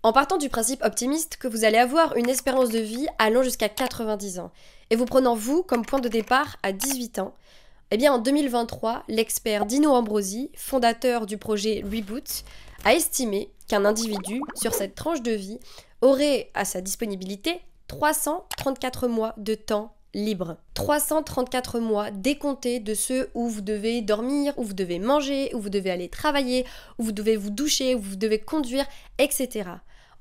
En partant du principe optimiste que vous allez avoir une espérance de vie allant jusqu'à 90 ans, et vous prenant vous comme point de départ à 18 ans, eh bien en 2023, l'expert Dino Ambrosi, fondateur du projet Reboot, a estimé qu'un individu, sur cette tranche de vie, aurait à sa disponibilité 334 mois de temps libre. 334 mois décomptés de ceux où vous devez dormir, où vous devez manger, où vous devez aller travailler, où vous devez vous doucher, où vous devez conduire, etc.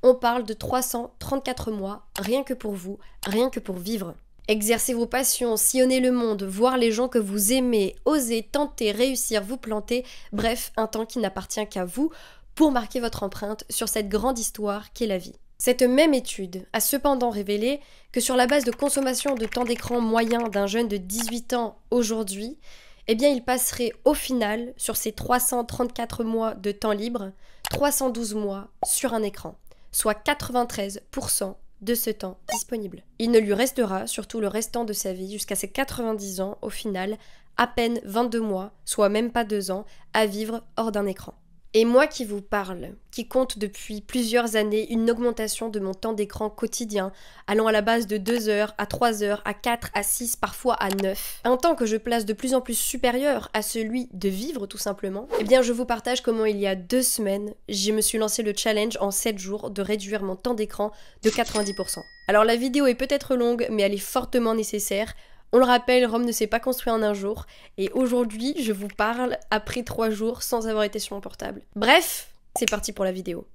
On parle de 334 mois rien que pour vous, rien que pour vivre. Exercer vos passions, sillonner le monde, voir les gens que vous aimez, oser, tenter, réussir, vous planter, bref, un temps qui n'appartient qu'à vous pour marquer votre empreinte sur cette grande histoire qu'est la vie. Cette même étude a cependant révélé que sur la base de consommation de temps d'écran moyen d'un jeune de 18 ans aujourd'hui, eh bien il passerait au final, sur ces 334 mois de temps libre, 312 mois sur un écran, soit 93% de ce temps disponible. Il ne lui restera, sur tout le restant de sa vie, jusqu'à ses 90 ans, au final, à peine 22 mois, soit même pas 2 ans, à vivre hors d'un écran. Et moi qui vous parle, qui compte depuis plusieurs années une augmentation de mon temps d'écran quotidien, allant à la base de 2 heures, à 3 heures, à 4, à 6, parfois à 9, un temps que je place de plus en plus supérieur à celui de vivre tout simplement, eh bien je vous partage comment il y a 2 semaines, je me suis lancé le challenge en 7 jours de réduire mon temps d'écran de 90%. Alors la vidéo est peut-être longue, mais elle est fortement nécessaire. On le rappelle, Rome ne s'est pas construit en un jour, et aujourd'hui, je vous parle après 3 jours sans avoir été sur mon portable. Bref, c'est parti pour la vidéo.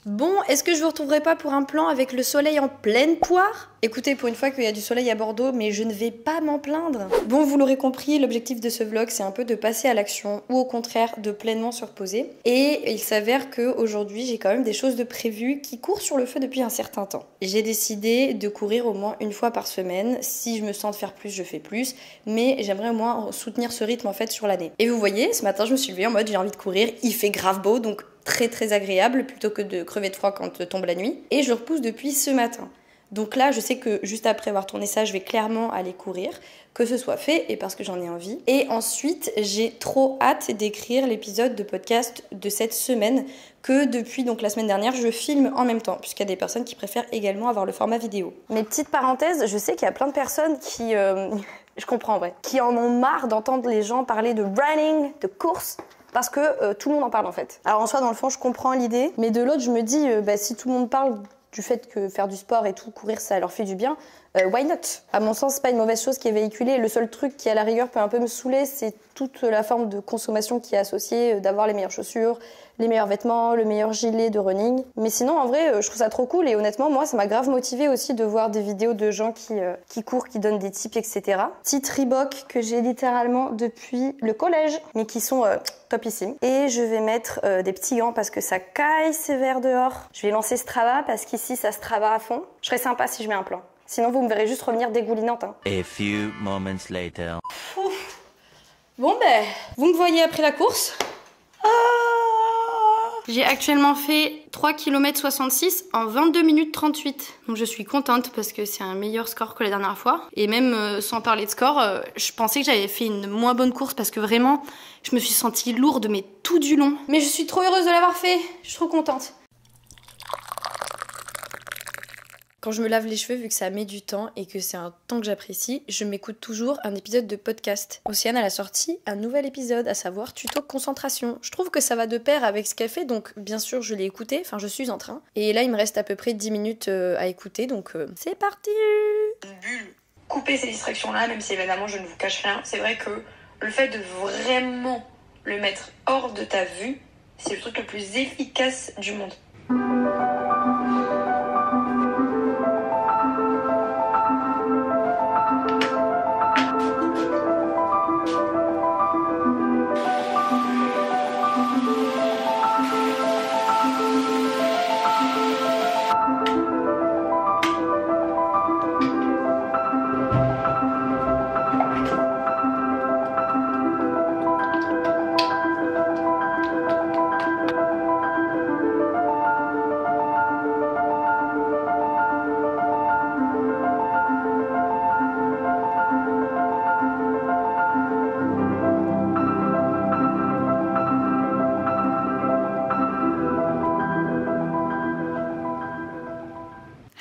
Bon, est-ce que je vous retrouverai pas pour un plan avec le soleil en pleine poire? Écoutez, pour une fois qu'il y a du soleil à Bordeaux, mais je ne vais pas m'en plaindre. Bon, vous l'aurez compris, l'objectif de ce vlog, c'est un peu de passer à l'action, ou au contraire, de pleinement se reposer. Et il s'avère qu'aujourd'hui, j'ai quand même des choses de prévues qui courent sur le feu depuis un certain temps. J'ai décidé de courir au moins une fois par semaine. Si je me sens de faire plus, je fais plus. Mais j'aimerais au moins soutenir ce rythme en fait sur l'année. Et vous voyez, ce matin, je me suis levée en mode j'ai envie de courir, il fait grave beau, donc très agréable plutôt que de crever de froid quand tombe la nuit. Et je repousse depuis ce matin. Donc là, je sais que juste après avoir tourné ça, je vais clairement aller courir, que ce soit fait et parce que j'en ai envie. Et ensuite, j'ai trop hâte d'écrire l'épisode de podcast de cette semaine que depuis donc la semaine dernière, je filme en même temps, puisqu'il y a des personnes qui préfèrent également avoir le format vidéo. Mais petite parenthèse, je sais qu'il y a plein de personnes qui... je comprends en vrai, qui en ont marre d'entendre les gens parler de running, de course, parce que tout le monde en parle en fait. Alors en soi, dans le fond, je comprends l'idée, mais de l'autre, je me dis, si tout le monde parle du fait que faire du sport et tout, courir, ça leur fait du bien, why not? À mon sens, c'est pas une mauvaise chose qui est véhiculée. Le seul truc qui, à la rigueur, peut un peu me saouler, c'est toute la forme de consommation qui est associée, d'avoir les meilleures chaussures, les meilleurs vêtements, le meilleur gilet de running. Mais sinon, en vrai, je trouve ça trop cool et honnêtement, moi, ça m'a grave motivée aussi de voir des vidéos de gens qui courent, qui donnent des tips, etc. Petites Reebok que j'ai littéralement depuis le collège, mais qui sont topissimes. Et je vais mettre des petits gants parce que ça caille sévère dehors. Je vais lancer Strava parce qu'ici, ça Strava à fond. Je serais sympa si je mets un plan. Sinon, vous me verrez juste revenir dégoulinante. Hein. A few moments later. Ouf. Bon vous me voyez après la course. J'ai actuellement fait 3 km 66 en 22 minutes 38. Donc je suis contente parce que c'est un meilleur score que la dernière fois. Et même sans parler de score, je pensais que j'avais fait une moins bonne course parce que vraiment, je me suis sentie lourde mais tout du long. Mais je suis trop heureuse de l'avoir fait. Je suis trop contente. Quand je me lave les cheveux, vu que ça met du temps et que c'est un temps que j'apprécie, je m'écoute toujours un épisode de podcast. Océane, elle a sorti un nouvel épisode, à savoir tuto concentration. Je trouve que ça va de pair avec ce qu'elle fait, donc bien sûr je l'ai écouté, enfin je suis en train. Et là il me reste à peu près 10 minutes à écouter, donc c'est parti. Une bulle. Couper ces distractions-là, même si évidemment je ne vous cache rien, c'est vrai que le fait de vraiment le mettre hors de ta vue, c'est le truc le plus efficace du monde.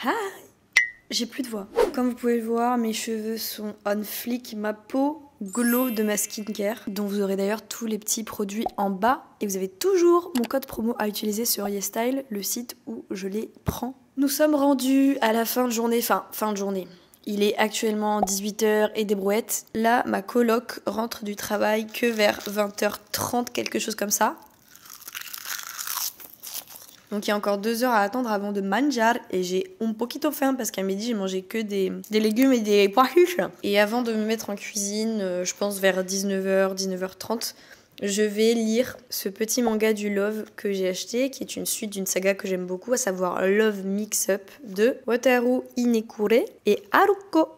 Hi. J'ai plus de voix. Comme vous pouvez le voir, mes cheveux sont on flick, ma peau glow de ma skincare, dont vous aurez d'ailleurs tous les petits produits en bas. Et vous avez toujours mon code promo à utiliser sur YesStyle, le site où je les prends. Nous sommes rendus à la fin de journée, fin de journée. Il est actuellement 18h et des brouettes. Là, ma coloc rentre du travail que vers 20h30, quelque chose comme ça. Donc il y a encore 2 heures à attendre avant de manjar et j'ai un poquito faim parce qu'à midi j'ai mangé que des légumes et des pois chiches. Et avant de me mettre en cuisine, je pense vers 19h, 19h30, je vais lire ce petit manga du Love que j'ai acheté, qui est une suite d'une saga que j'aime beaucoup, à savoir Love Mix Up de Wataru Inekure et Haruko.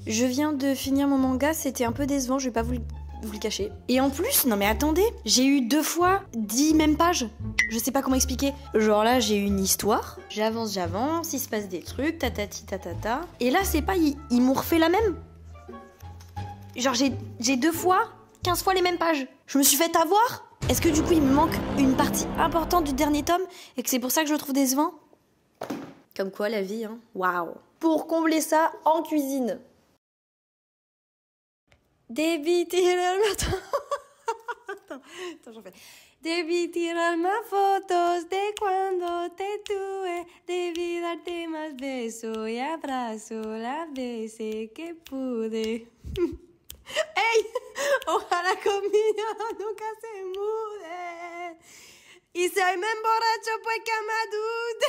Je viens de finir mon manga, c'était un peu décevant, je vais pas vous le cacher. Et en plus, non mais attendez, j'ai eu 2 fois 10 mêmes pages. Je sais pas comment expliquer. Genre là, j'ai eu une histoire, j'avance, il se passe des trucs, tatati tatata. Et là, c'est pas, ils m'ont refait la même. Genre j'ai 2 fois, 15 fois les mêmes pages. Je me suis fait avoir. Est-ce que du coup, il me manque une partie importante du dernier tome et que c'est pour ça que je le trouve décevant? Comme quoi, la vie, hein. Waouh. Pour combler ça, en cuisine. Debí tirarme... Attends, j'en fais. Debí tirarme fotos de cuando te tuve. Debí darte más besos y abrazos las veces que pude. ¡Ey! Ojalá conmigo nunca se mude. Y si hoy me emborracho, pues que me dude.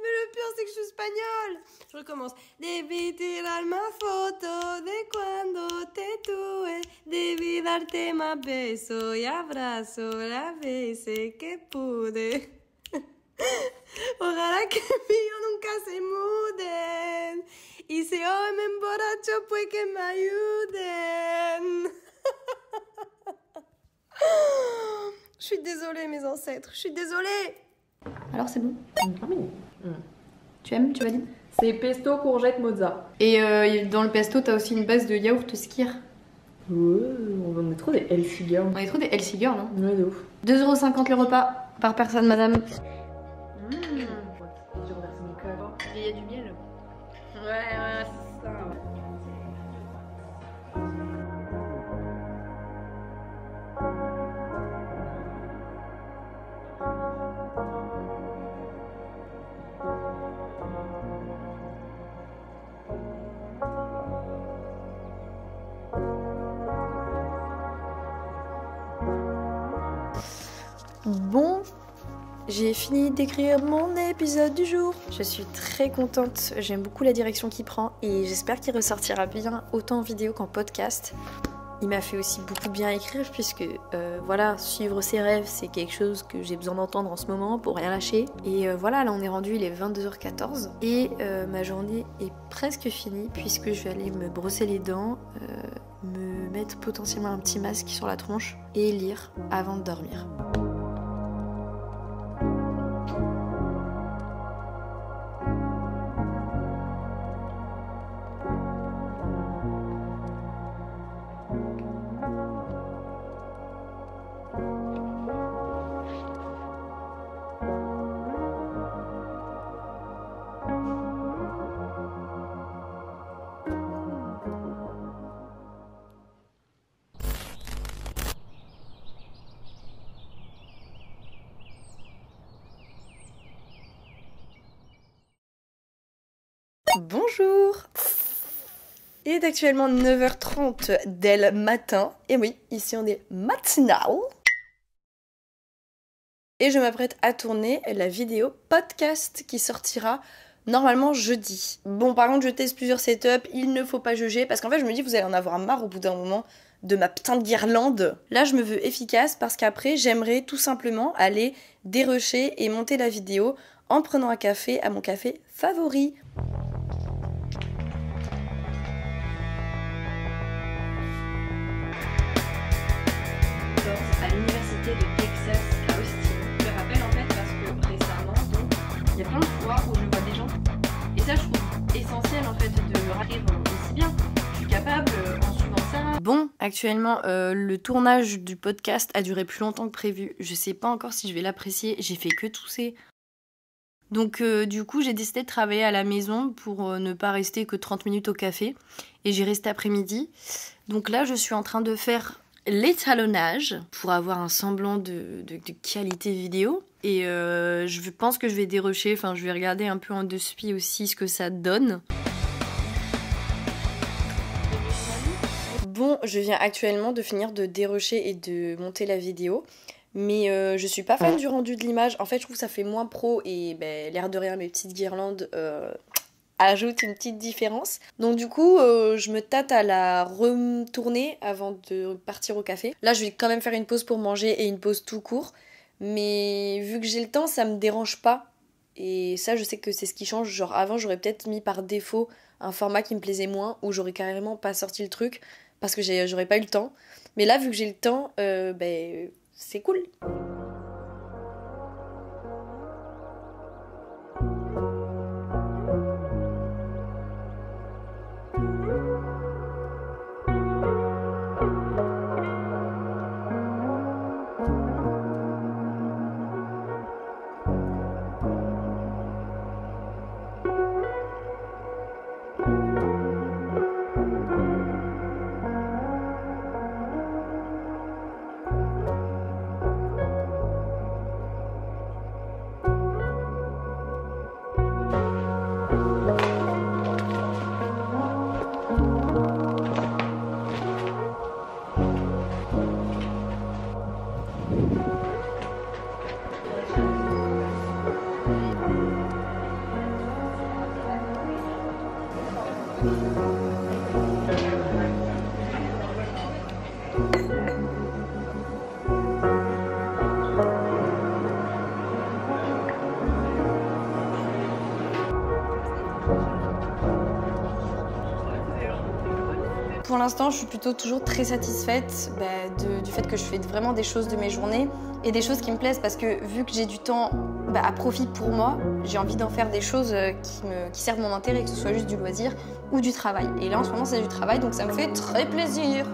Mais le pire, c'est que je suis espagnole. Je recommence. Debí tirarme foto de cuando te tuve. Debí darte más besos y abrazos las veces que pude. Ojalá que mío nunca se muden. Y si hoy me emborracho, pues que me ayuden. Je suis désolée, mes ancêtres. Je suis désolée. Alors, c'est bon? Tu aimes? Tu valides? C'est pesto, courgette, mozza. Et dans le pesto, t'as aussi une base de yaourt skyr. On est trop des healthy girls. On est trop des healthy girls, non? Ouais, de ouf. 2,50€ le repas par personne, madame. J'ai renversé mon cœur. Il y a du miel. Ouais, c'est ça. Bon, j'ai fini d'écrire mon épisode du jour. Je suis très contente, j'aime beaucoup la direction qu'il prend et j'espère qu'il ressortira bien autant en vidéo qu'en podcast. Il m'a fait aussi beaucoup bien écrire puisque voilà, suivre ses rêves c'est quelque chose que j'ai besoin d'entendre en ce moment pour rien lâcher. Et voilà, là on est rendu, il est 22h14 et ma journée est presque finie puisque je vais aller me brosser les dents, me mettre potentiellement un petit masque sur la tronche et lire avant de dormir. Bonjour! Il est actuellement 9h30 dès matin. Et oui, ici on est matinal. Et je m'apprête à tourner la vidéo podcast qui sortira normalement jeudi. Bon, par contre, je teste plusieurs setups, il ne faut pas juger. Parce qu'en fait, je me dis, vous allez en avoir marre au bout d'un moment de ma putain de guirlande. Là, je me veux efficace parce qu'après, j'aimerais tout simplement aller dérusher et monter la vidéo en prenant un café à mon café favori. À l'université de Texas à Austin. Je le rappelle en fait parce que récemment, donc, il y a plein de fois où je vois des gens Actuellement, le tournage du podcast a duré plus longtemps que prévu. Je sais pas encore si je vais l'apprécier. J'ai fait que tousser. Donc du coup, j'ai décidé de travailler à la maison pour ne pas rester que 30 minutes au café. Et j'ai resté après-midi. Donc là, je suis en train de faire l'étalonnage pour avoir un semblant de qualité vidéo. Et je pense que je vais dérocher, enfin je vais regarder un peu en dessous aussi ce que ça donne. Bon, je viens actuellement de finir de dérocher et de monter la vidéo. Mais je suis pas fan du rendu de l'image. En fait, je trouve que ça fait moins pro et l'air de rien, mes petites guirlandes ajoutent une petite différence. Donc du coup, je me tâte à la retourner avant de partir au café. Là, je vais quand même faire une pause pour manger et une pause tout court. Mais vu que j'ai le temps, ça me dérange pas. Et ça, je sais que c'est ce qui change. Genre avant, j'aurais peut-être mis par défaut un format qui me plaisait moins ou j'aurais carrément pas sorti le truc parce que j'aurais pas eu le temps. Mais là, vu que j'ai le temps, c'est cool. Pour l'instant, je suis plutôt toujours très satisfaite du fait que je fais vraiment des choses de mes journées et des choses qui me plaisent parce que vu que j'ai du temps à profit pour moi, j'ai envie d'en faire des choses qui servent mon intérêt, que ce soit juste du loisir ou du travail. Et là, en ce moment, c'est du travail, donc ça me fait très plaisir.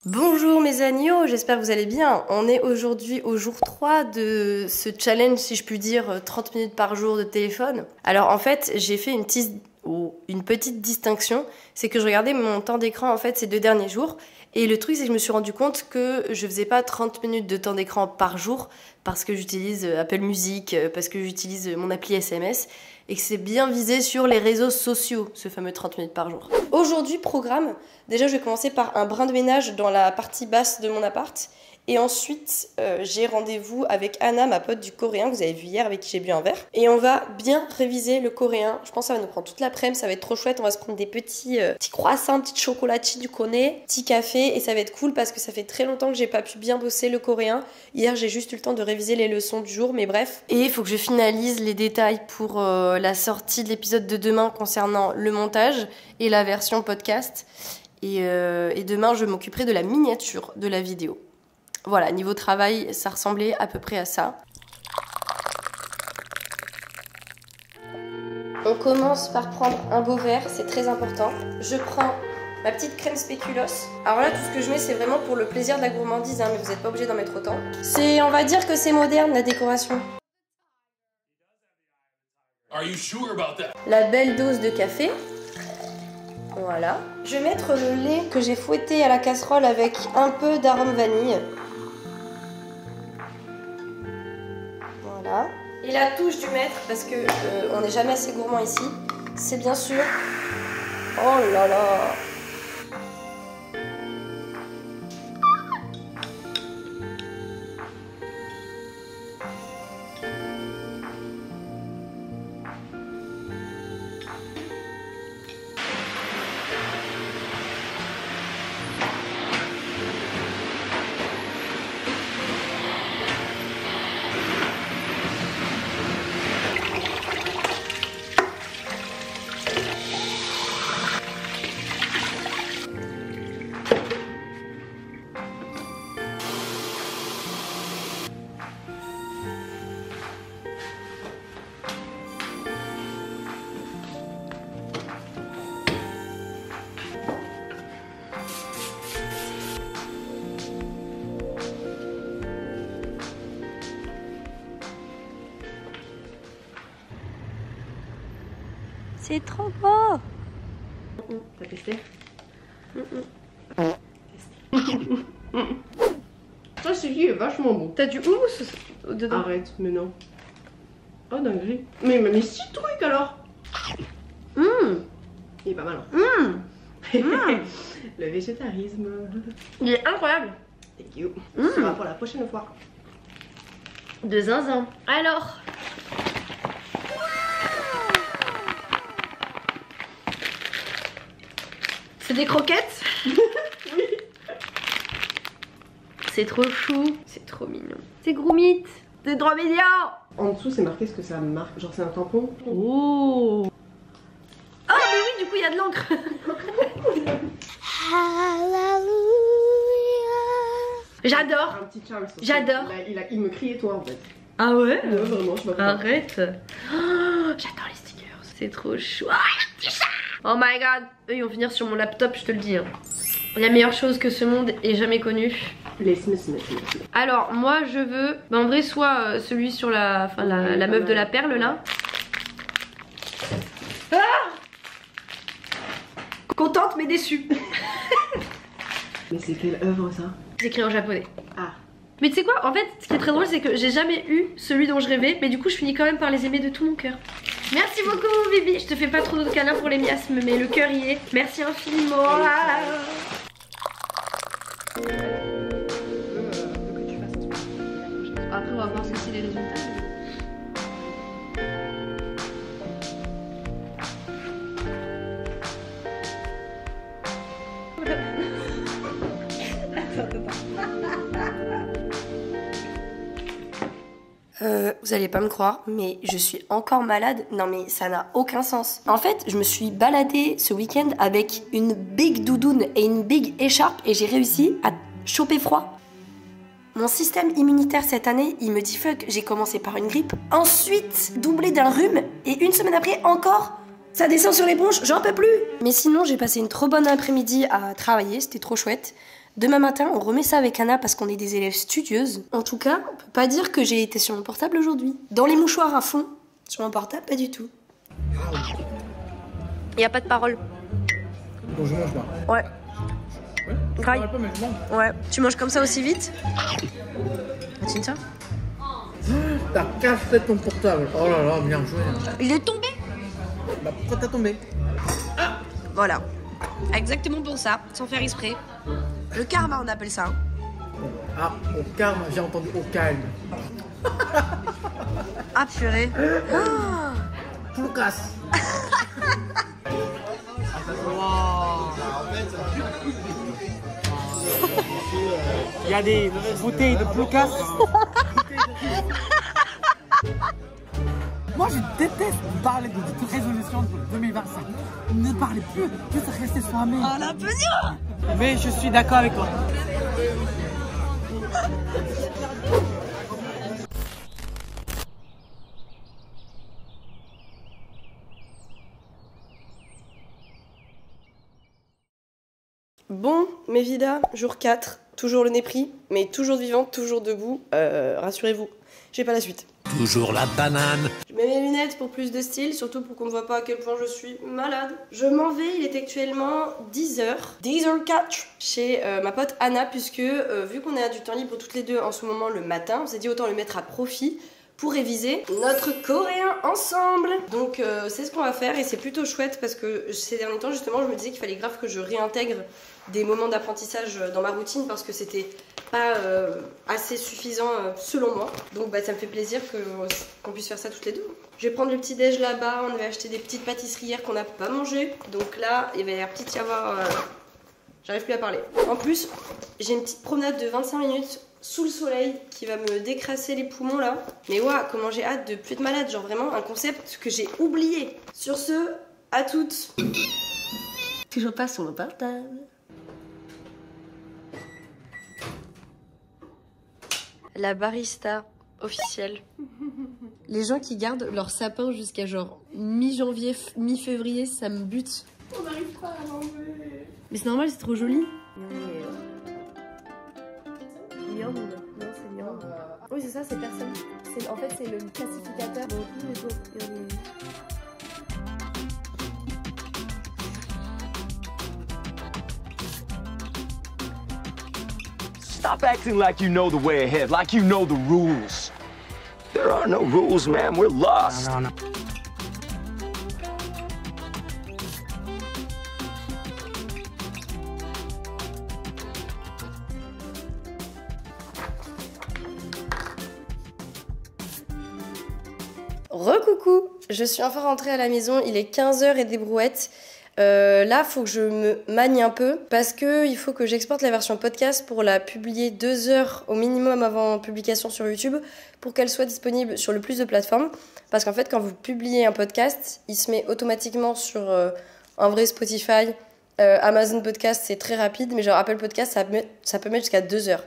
Bonjour mes agneaux, j'espère que vous allez bien. On est aujourd'hui au jour 3 de ce challenge, si je puis dire, 30 minutes par jour de téléphone. Alors en fait, j'ai fait une petite distinction, c'est que je regardais mon temps d'écran en fait ces 2 derniers jours. Et le truc, c'est que je me suis rendu compte que je faisais pas 30 minutes de temps d'écran par jour parce que j'utilise Apple Music, parce que j'utilise mon appli SMS et que c'est bien visé sur les réseaux sociaux, ce fameux 30 minutes par jour. Aujourd'hui, programme. Déjà, je vais commencer par un brin de ménage dans la partie basse de mon appart. Et ensuite, j'ai rendez-vous avec Anna, ma pote du coréen, que vous avez vu hier, avec qui j'ai bu un verre. Et on va bien réviser le coréen. Je pense que ça va nous prendre toute l'après-midi, ça va être trop chouette. On va se prendre des petits croissants, petites chocolatines du Koné, petit café. Et ça va être cool parce que ça fait très longtemps que j'ai pas pu bien bosser le coréen. Hier, j'ai juste eu le temps de réviser les leçons du jour, mais bref. Et il faut que je finalise les détails pour la sortie de l'épisode de demain concernant le montage et la version podcast. Et demain, je m'occuperai de la miniature de la vidéo. Voilà, niveau travail, ça ressemblait à peu près à ça. On commence par prendre un beau verre, c'est très important. Je prends Ma petite crème spéculoos. Alors là, tout ce que je mets, c'est vraiment pour le plaisir de la gourmandise, hein, mais vous n'êtes pas obligé d'en mettre autant. On va dire que c'est moderne, la décoration. Are you sure about that? La belle dose de café. Voilà. Je vais mettre le lait que j'ai fouetté à la casserole avec un peu d'arôme vanille. Voilà. Et la touche du maître, parce que on n'est jamais assez gourmand ici, c'est bien sûr... Oh là là! C'est trop beau. T'as testé? Ça, c'est qui est vachement bon. T'as du houmous dedans? Arrête, mais non. Oh, dinguerie. Mais il m'a mis 6 trucs alors. Il est pas mal. Hein. Le végétarisme. Il est incroyable. Thank you. Ce sera pour la prochaine fois. De zinzin. Alors, c'est des croquettes? Oui. C'est trop chou. C'est trop mignon. C'est groumite. C'est trop mignon. En dessous, c'est marqué ce que ça marque. Genre, c'est un tampon. Oh. Oh, mais oui, du coup, il y a de l'encre. J'adore. Un petit Charles. J'adore. Il me criait toi en fait. Ah ouais? Ouais, vraiment, je sais pas pourquoi. Arrête. Oh, j'adore les stickers. C'est trop chou. Oh my god. Eux, ils vont finir sur mon laptop, je te le dis. Hein. La meilleure chose que ce monde ait jamais connue. Les Smith. Alors, moi, je veux... en vrai, soit celui sur la meuf de la perle, là. Ah, contente, mais déçue. Mais c'est quelle œuvre ça? C'est écrit en japonais. Ah. Mais tu sais quoi, en fait, ce qui est très drôle, c'est que j'ai jamais eu celui dont je rêvais, mais du coup, je finis quand même par les aimer de tout mon cœur. Merci beaucoup, Bibi. Je te fais pas trop de câlins pour les miasmes, mais le cœur y est. Merci infiniment. Après, on va voir ce que c'est les résultats. Vous allez pas me croire, mais je suis encore malade. Non mais ça n'a aucun sens. En fait, je me suis baladée ce week-end avec une big doudoune et une big écharpe et j'ai réussi à choper froid. Mon système immunitaire cette année, il me dit fuck, j'ai commencé par une grippe, ensuite doublé d'un rhume et une semaine après encore, ça descend sur les bronches, j'en peux plus. Mais sinon, j'ai passé une trop bonne après-midi à travailler, c'était trop chouette. Demain matin, on remet ça avec Anna parce qu'on est des élèves studieuses. En tout cas, on peut pas dire que j'ai été sur mon portable aujourd'hui. Dans les mouchoirs à fond, sur mon portable, pas du tout. Y a pas de parole. Bon, je mange là. Ouais. Ouais. Je Graille. parle pas, mais je mange. Ouais. Tu manges comme ça aussi vite? Tu tiens? T'as cassé ton portable. Oh là là, bien joué. Il est tombé. Bah pourquoi t'as tombé? Voilà. Exactement pour ça, sans faire exprès. Le karma, on appelle ça. Hein. Ah, au calme, j'ai entendu au calme. Ah purée. Ah. Poucas. Il y a des bouteilles de Poucas. Moi, je déteste parler de résolution pour 2025. Ne parlez plus, juste rester soi-même. Oh la peignure. Mais je suis d'accord avec toi. Bon, mes vidas, jour 4, toujours le nez pris, mais toujours vivante, toujours debout, rassurez-vous, j'ai pas la suite. Toujours la banane. Je mets mes lunettes pour plus de style, surtout pour qu'on ne voit pas à quel point je suis malade. Je m'en vais, il est actuellement 10h, 10h04, chez ma pote Anna, puisque vu qu'on a du temps libre toutes les deux en ce moment le matin, on s'est dit autant le mettre à profit pour réviser notre coréen ensemble. Donc c'est ce qu'on va faire et c'est plutôt chouette parce que ces derniers temps justement je me disais qu'il fallait grave que je réintègre des moments d'apprentissage dans ma routine parce que c'était pas assez suffisant selon moi. Donc bah, ça me fait plaisir qu'on puisse faire ça toutes les deux. Je vais prendre le petit déj là-bas, on avait acheté des petites pâtisseries hier qu'on n'a pas mangé. Donc là il va y avoir j'arrive plus à parler. En plus j'ai une petite promenade de 25 minutes sous le soleil qui va me décrasser les poumons là. Mais waouh, comment j'ai hâte de plus être malade, genre vraiment un concept que j'ai oublié. Sur ce, à toutes. Toujours pas sur mon portable. La barista officielle. Les gens qui gardent leur sapin jusqu'à genre mi-janvier, mi-février, ça me bute. On n'arrive pas à l'enlever. Mais c'est normal, c'est trop joli. Non, c'est Nyang. Oui, c'est ça, c'est personne. En fait, c'est le classificateur. Stop acting like you know the way ahead, like you know the rules. There are no rules, man. We're lost. No. Recoucou, je suis enfin rentrée à la maison, il est 15h et des brouettes. Là, faut que je me manie un peu parce que il faut que j'exporte la version podcast pour la publier 2 heures au minimum avant publication sur YouTube pour qu'elle soit disponible sur le plus de plateformes. Parce qu'en fait, quand vous publiez un podcast, il se met automatiquement sur un vrai Spotify, Amazon Podcast, c'est très rapide, mais genre Apple Podcast, ça peut mettre jusqu'à 2 heures.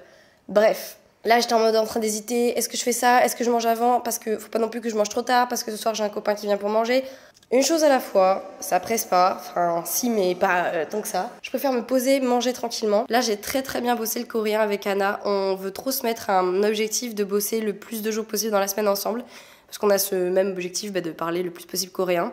Bref. Là, j'étais en train d'hésiter. Est-ce que je fais ça? Est-ce que je mange avant? Parce que faut pas non plus que je mange trop tard, parce que ce soir, j'ai un copain qui vient pour manger. Une chose à la fois, ça presse pas. Enfin, si, mais pas tant que ça. Je préfère me poser, manger tranquillement. Là, j'ai très bien bossé le coréen avec Anna. On veut trop se mettre un objectif de bosser le plus de jours possible dans la semaine ensemble. Parce qu'on a ce même objectif de parler le plus possible coréen.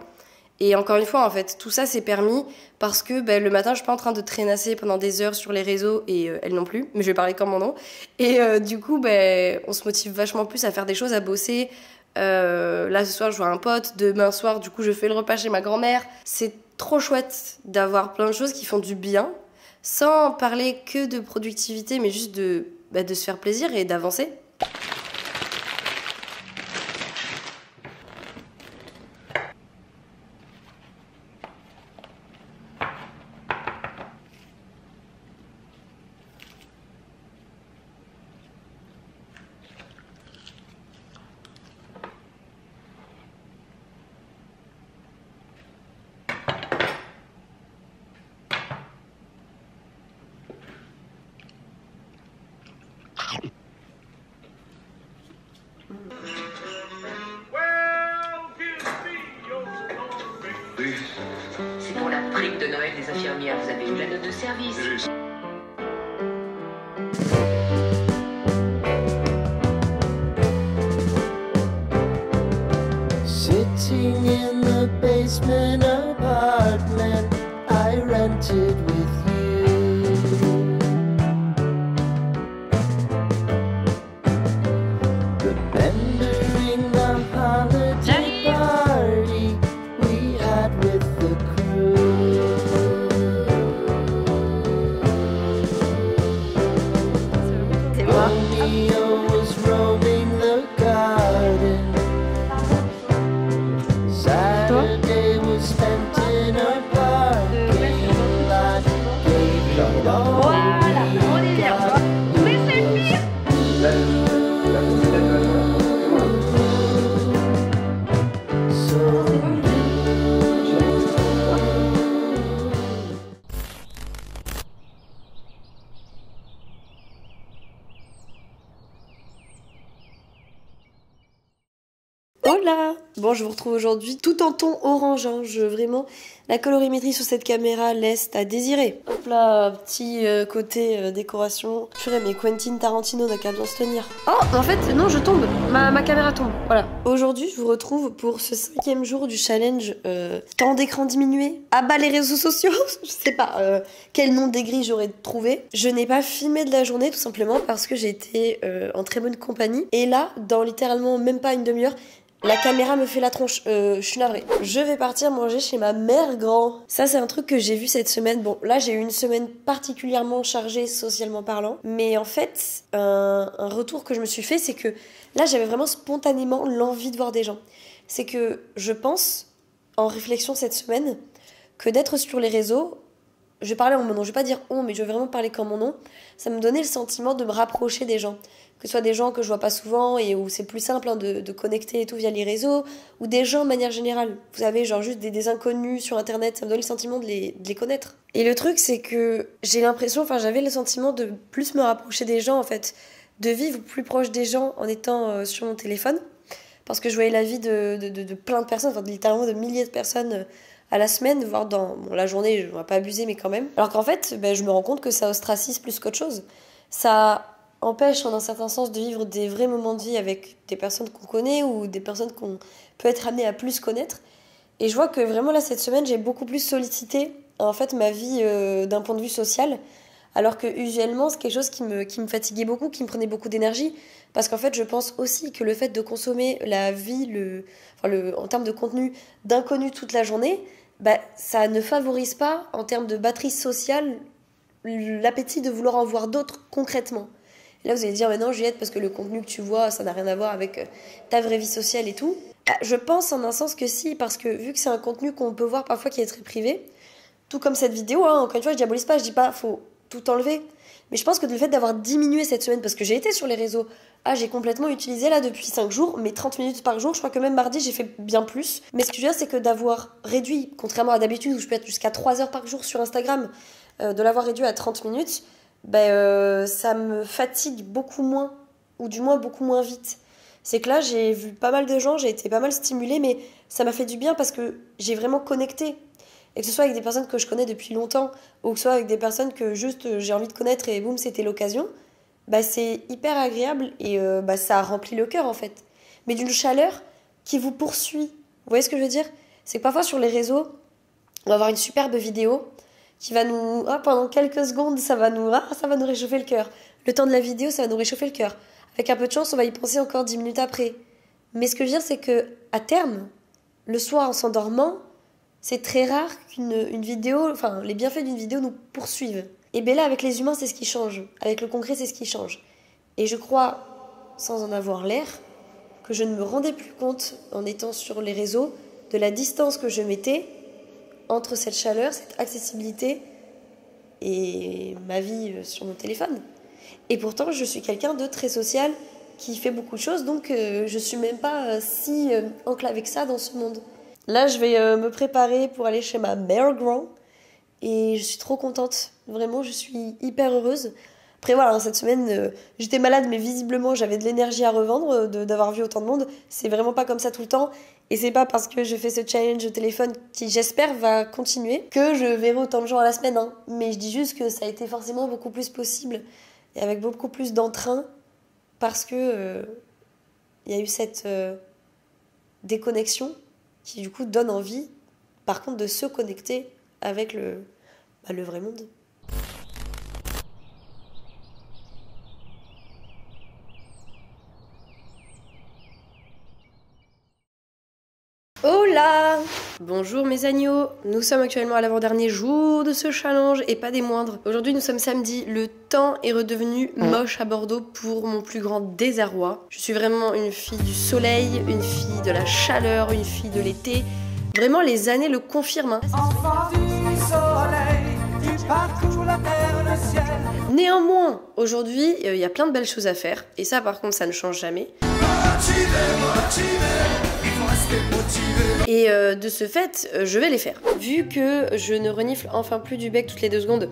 Et encore une fois, en fait, tout ça c'est permis parce que le matin, je suis pas en train de traînasser pendant des heures sur les réseaux et elle non plus, mais je vais parler comme mon nom. Et du coup, on se motive vachement plus à faire des choses, à bosser. Là, ce soir, je vois un pote. Demain soir, du coup, je fais le repas chez ma grand-mère. C'est trop chouette d'avoir plein de choses qui font du bien, sans parler que de productivité, mais juste de se faire plaisir et d'avancer. C'est pour la prime de Noël des infirmières. Vous avez eu la note de service. Sitting in the basement apartment I rented with you. Remembering the holiday party we had with the crew. Romeo was roaming the garden. Saturday was spent in a parking lot. Hola! Bon, je vous retrouve aujourd'hui tout en ton orange, hein. Vraiment, la colorimétrie sur cette caméra laisse à désirer. Hop là, petit côté décoration. Purée, mais Quentin Tarantino n'a qu'à bien se tenir. Oh, en fait, non, je tombe. Ma caméra tombe, voilà. Aujourd'hui, je vous retrouve pour ce 5e jour du challenge temps d'écran diminué. À bas les réseaux sociaux. Je sais pas quel nom d'aigri j'aurais trouvé. Je n'ai pas filmé de la journée, tout simplement parce que j'étais en très bonne compagnie. Et là, dans littéralement même pas une demi-heure, la caméra me fait la tronche, je suis navrée. Je vais partir manger chez ma mère grand. Ça c'est un truc que j'ai vu cette semaine. Bon là j'ai eu une semaine particulièrement chargée socialement parlant. Mais en fait un retour que je me suis fait c'est que là j'avais vraiment spontanément l'envie de voir des gens. C'est que je pense en réflexion cette semaine que d'être sur les réseaux, je vais parler en mon nom, je vais pas dire on mais je vais vraiment parler comme mon nom. Ça me donnait le sentiment de me rapprocher des gens. Que ce soit des gens que je vois pas souvent et où c'est plus simple hein, de connecter et tout via les réseaux, ou des gens de manière générale. Vous savez, genre juste des inconnus sur internet, ça me donne le sentiment de les connaître. Et le truc, c'est que j'ai l'impression, enfin j'avais le sentiment de plus me rapprocher des gens en fait, de vivre plus proche des gens en étant sur mon téléphone, parce que je voyais la vie de plein de personnes, enfin littéralement de milliers de personnes à la semaine, voire dans la journée, je ne vais pas abuser mais quand même. Alors qu'en fait, je me rends compte que ça ostracise plus qu'autre chose. Ça empêche en un certain sens de vivre des vrais moments de vie avec des personnes qu'on connaît ou des personnes qu'on peut être amené à plus connaître. Et je vois que vraiment là cette semaine j'ai beaucoup plus sollicité en fait ma vie d'un point de vue social, alors que usuellement c'est quelque chose qui me fatiguait beaucoup, qui me prenait beaucoup d'énergie, parce qu'en fait je pense aussi que le fait de consommer la vie en termes de contenu d'inconnus toute la journée, ça ne favorise pas en termes de batterie sociale l'appétit de vouloir en voir d'autres concrètement. Et là, vous allez dire, mais non, Juliette, parce que le contenu que tu vois, ça n'a rien à voir avec ta vraie vie sociale et tout. Je pense en un sens que si, parce que vu que c'est un contenu qu'on peut voir parfois qui est très privé, tout comme cette vidéo, hein, encore une fois, je diabolise pas, je dis pas, faut tout enlever. Mais je pense que le fait d'avoir diminué cette semaine, parce que j'ai été sur les réseaux, j'ai complètement utilisé là depuis 5 jours, mais 30 minutes par jour, je crois que même mardi, j'ai fait bien plus. Mais ce que je veux dire, c'est que d'avoir réduit, contrairement à d'habitude où je peux être jusqu'à 3 heures par jour sur Instagram, de l'avoir réduit à 30 minutes, ça me fatigue beaucoup moins, ou du moins beaucoup moins vite. C'est que là, j'ai vu pas mal de gens, j'ai été pas mal stimulée, mais ça m'a fait du bien parce que j'ai vraiment connecté. Et que ce soit avec des personnes que je connais depuis longtemps, ou que ce soit avec des personnes que juste j'ai envie de connaître et boum, c'était l'occasion, c'est hyper agréable et ça remplit le cœur en fait. Mais d'une chaleur qui vous poursuit. Vous voyez ce que je veux dire? C'est que parfois sur les réseaux, on va avoir une superbe vidéo qui va nous... pendant quelques secondes, ça va nous réchauffer le cœur. Le temps de la vidéo, ça va nous réchauffer le cœur. Avec un peu de chance, on va y penser encore 10 minutes après. Mais ce que je veux dire, c'est que à terme, le soir en s'endormant, c'est très rare qu'une vidéo... Enfin, les bienfaits d'une vidéo nous poursuivent. Et là, avec les humains, c'est ce qui change. Avec le concret, c'est ce qui change. Et je crois, sans en avoir l'air, que je ne me rendais plus compte, en étant sur les réseaux, de la distance que je mettais entre cette chaleur, cette accessibilité et ma vie sur mon téléphone. Et pourtant, je suis quelqu'un de très social qui fait beaucoup de choses, donc je suis même pas si enclavée que ça dans ce monde. Là, je vais me préparer pour aller chez ma mère grand et je suis trop contente. Vraiment, je suis hyper heureuse. Après voilà, cette semaine, j'étais malade, mais visiblement, j'avais de l'énergie à revendre d'avoir vu autant de monde. C'est vraiment pas comme ça tout le temps. Et c'est pas parce que je fais ce challenge au téléphone qui, j'espère, va continuer que je verrai autant de gens à la semaine. Hein. Mais je dis juste que ça a été forcément beaucoup plus possible et avec beaucoup plus d'entrain parce que y a eu cette déconnexion qui, du coup, donne envie, par contre, de se connecter avec le vrai monde. Hola! Bonjour mes agneaux, nous sommes actuellement à l'avant-dernier jour de ce challenge et pas des moindres. Aujourd'hui nous sommes samedi, le temps est redevenu moche à Bordeaux pour mon plus grand désarroi. Je suis vraiment une fille du soleil, une fille de la chaleur, une fille de l'été. Vraiment les années le confirment. Hein. Enfant du soleil, qui parcourt la terre, le ciel. Néanmoins, aujourd'hui il y a plein de belles choses à faire et ça par contre ça ne change jamais. Motivé, il faut rester motivé. Et de ce fait, je vais les faire. Vu que je ne renifle enfin plus du bec toutes les 2 secondes,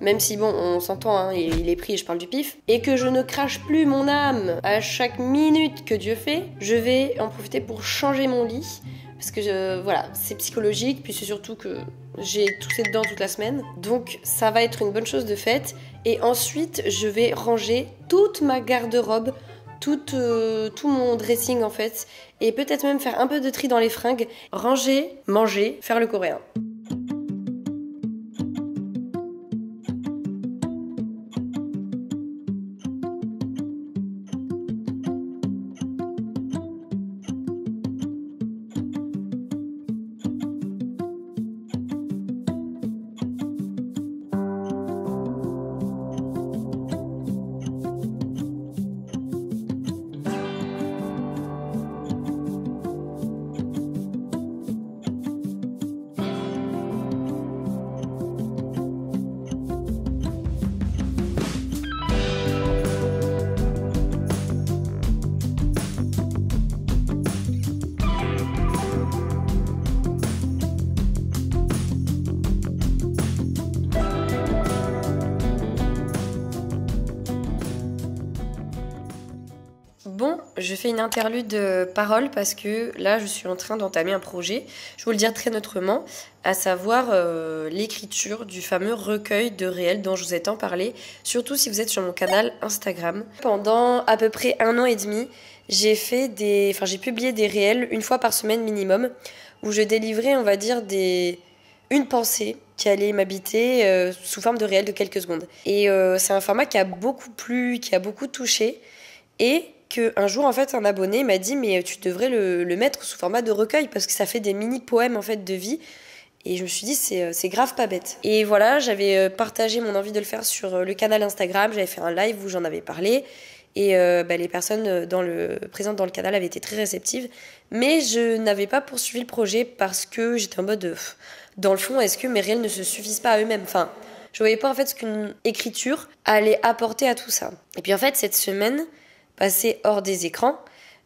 même si bon, on s'entend, hein, il est pris et je parle du pif, et que je ne crache plus mon âme à chaque minute que Dieu fait, je vais en profiter pour changer mon lit. Parce que voilà, c'est psychologique, puis c'est surtout que j'ai toussé dedans toute la semaine. Donc ça va être une bonne chose de faite. Et ensuite, je vais ranger toute ma garde-robe, tout mon dressing en fait. Et peut-être même faire un peu de tri dans les fringues. Ranger, manger, faire le coréen. Bon, je fais une interlude de parole parce que là, je suis en train d'entamer un projet. Je vais vous le dire très neutrement, à savoir l'écriture du fameux recueil de réels dont je vous ai tant parlé, surtout si vous êtes sur mon canal Instagram. Pendant à peu près 1 an et demi, j'ai publié des réels 1 fois par semaine minimum, où je délivrais, on va dire, une pensée qui allait m'habiter sous forme de réel de quelques secondes. Et c'est un format qui a beaucoup plu, qui a beaucoup touché, et qu'un jour, en fait, un abonné m'a dit « Mais tu devrais le mettre sous format de recueil parce que ça fait des mini-poèmes, en fait, de vie. » Et je me suis dit « C'est grave pas bête. » Et voilà, j'avais partagé mon envie de le faire sur le canal Instagram. J'avais fait un live où j'en avais parlé. Et les personnes présentes dans le canal avaient été très réceptives. Mais je n'avais pas poursuivi le projet parce que j'étais en mode dans le fond, est-ce que mes réels ne se suffisent pas à eux-mêmes ? Enfin, je voyais pas, en fait, ce qu'une écriture allait apporter à tout ça. Et puis, en fait, cette semaine passé hors des écrans,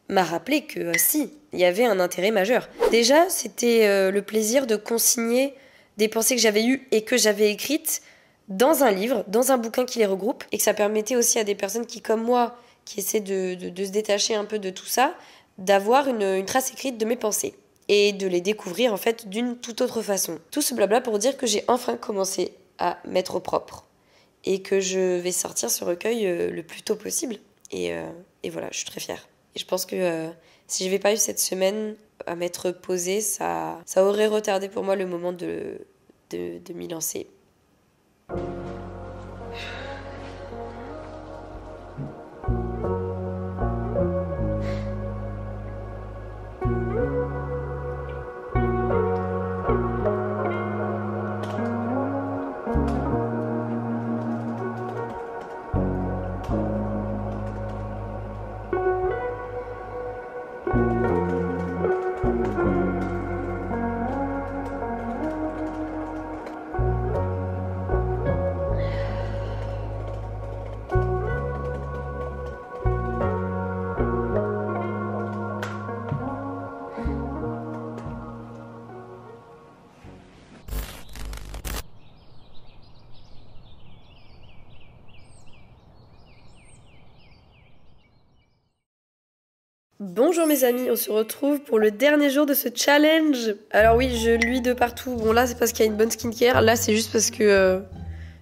m'a rappelé que si, il y avait un intérêt majeur. Déjà, c'était le plaisir de consigner des pensées que j'avais eues et que j'avais écrites dans un livre, dans un bouquin qui les regroupe, et que ça permettait aussi à des personnes qui, comme moi, qui essaient de se détacher un peu de tout ça, d'avoir une trace écrite de mes pensées et de les découvrir en fait d'une toute autre façon. Tout ce blabla pour dire que j'ai enfin commencé à mettre au propre et que je vais sortir ce recueil le plus tôt possible. Et voilà, je suis très fière. Et je pense que si je n'avais pas eu cette semaine à m'être posée, ça aurait retardé pour moi le moment de m'y lancer. Bonjour mes amis, on se retrouve pour le dernier jour de ce challenge. Alors oui, je luis de partout. Bon là c'est parce qu'il y a une bonne skincare, là c'est juste parce que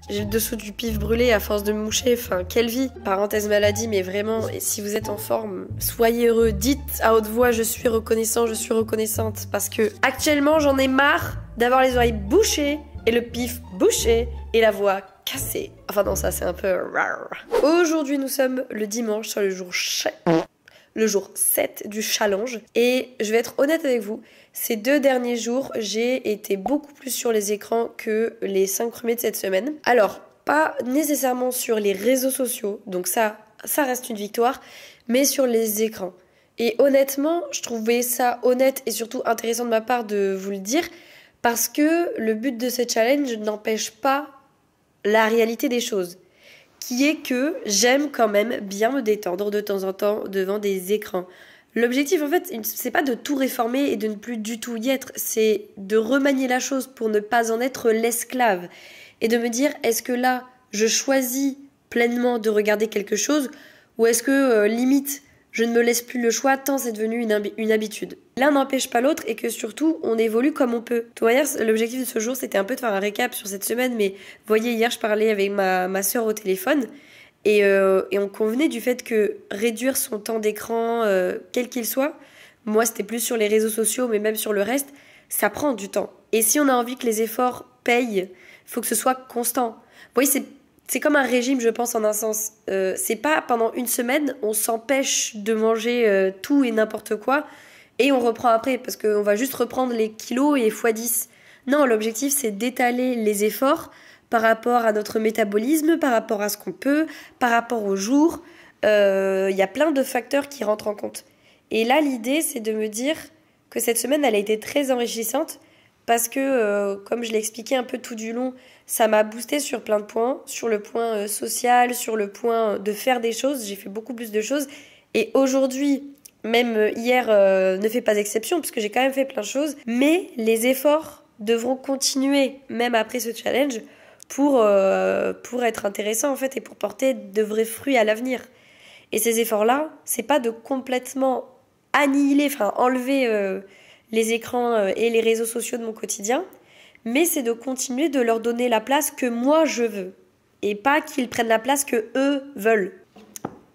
j'ai le dessous du pif brûlé à force de me moucher. Enfin, quelle vie. Parenthèse maladie, mais vraiment, et si vous êtes en forme, soyez heureux. Dites à haute voix, je suis reconnaissant, je suis reconnaissante. Parce que actuellement j'en ai marre d'avoir les oreilles bouchées et le pif bouché et la voix cassée. Enfin non, ça c'est un peu rare. Aujourd'hui nous sommes le dimanche sur le jour 7 du challenge. Et je vais être honnête avec vous, ces 2 derniers jours, j'ai été beaucoup plus sur les écrans que les 5 premiers de cette semaine. Alors, pas nécessairement sur les réseaux sociaux, donc ça reste une victoire, mais sur les écrans. Et honnêtement, je trouvais ça honnête et surtout intéressant de ma part de vous le dire, parce que le but de ce challenge n'empêche pas la réalité des choses, qui est que j'aime quand même bien me détendre de temps en temps devant des écrans. L'objectif, en fait, c'est pas de tout réformer et de ne plus du tout y être, c'est de remanier la chose pour ne pas en être l'esclave. Et de me dire, est-ce que là, je choisis pleinement de regarder quelque chose, ou est-ce que, limite, je ne me laisse plus le choix tant c'est devenu une habitude. L'un n'empêche pas l'autre et que surtout, on évolue comme on peut. De toute manière, l'objectif de ce jour, c'était un peu de faire un récap sur cette semaine, mais vous voyez, hier, je parlais avec ma sœur au téléphone, et on convenait du fait que réduire son temps d'écran, quel qu'il soit, moi c'était plus sur les réseaux sociaux, mais même sur le reste, ça prend du temps. Et si on a envie que les efforts payent, il faut que ce soit constant. Vous voyez, c'est comme un régime, je pense, en un sens. C'est pas pendant une semaine, on s'empêche de manger tout et n'importe quoi, et on reprend après, parce qu'on va juste reprendre les kilos et x10. Non, l'objectif c'est d'étaler les efforts par rapport à notre métabolisme, par rapport à ce qu'on peut, par rapport au jour. Y a plein de facteurs qui rentrent en compte. Et là, l'idée, c'est de me dire que cette semaine, elle a été très enrichissante parce que, comme je l'ai expliqué un peu tout du long, ça m'a boosté sur plein de points, sur le point social, sur le point de faire des choses. J'ai fait beaucoup plus de choses. Et aujourd'hui, même hier, ne fait pas exception parce que j'ai quand même fait plein de choses. Mais les efforts devront continuer, même après ce challenge, pour être intéressant en fait et pour porter de vrais fruits à l'avenir. Et ces efforts-là, c'est pas de complètement annihiler, enfin enlever les écrans et les réseaux sociaux de mon quotidien, mais c'est de continuer de leur donner la place que moi je veux et pas qu'ils prennent la place que eux veulent.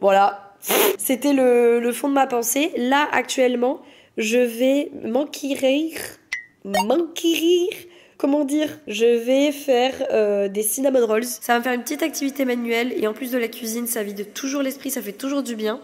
Voilà, c'était le fond de ma pensée. Là actuellement, je vais m'enquérir. Comment dire? Je vais faire des cinnamon rolls. Ça va me faire une petite activité manuelle et en plus de la cuisine, ça vide toujours l'esprit, ça fait toujours du bien.